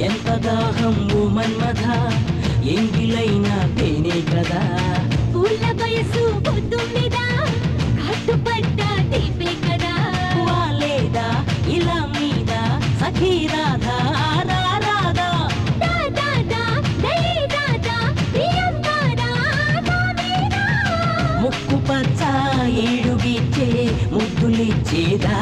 ఎంత దాహం ఓ మన్మథ ఎంగిలైన తేనే కదా పూల వయసు పొద్దున్నిదా కట్టుపడ్డ దీపే కదా వాలేదా ఇలా మీద సఖీ రాధా రాధా ముక్కు పచ్చ ఏడుగిచ్చే ముద్దులిచ్చేదా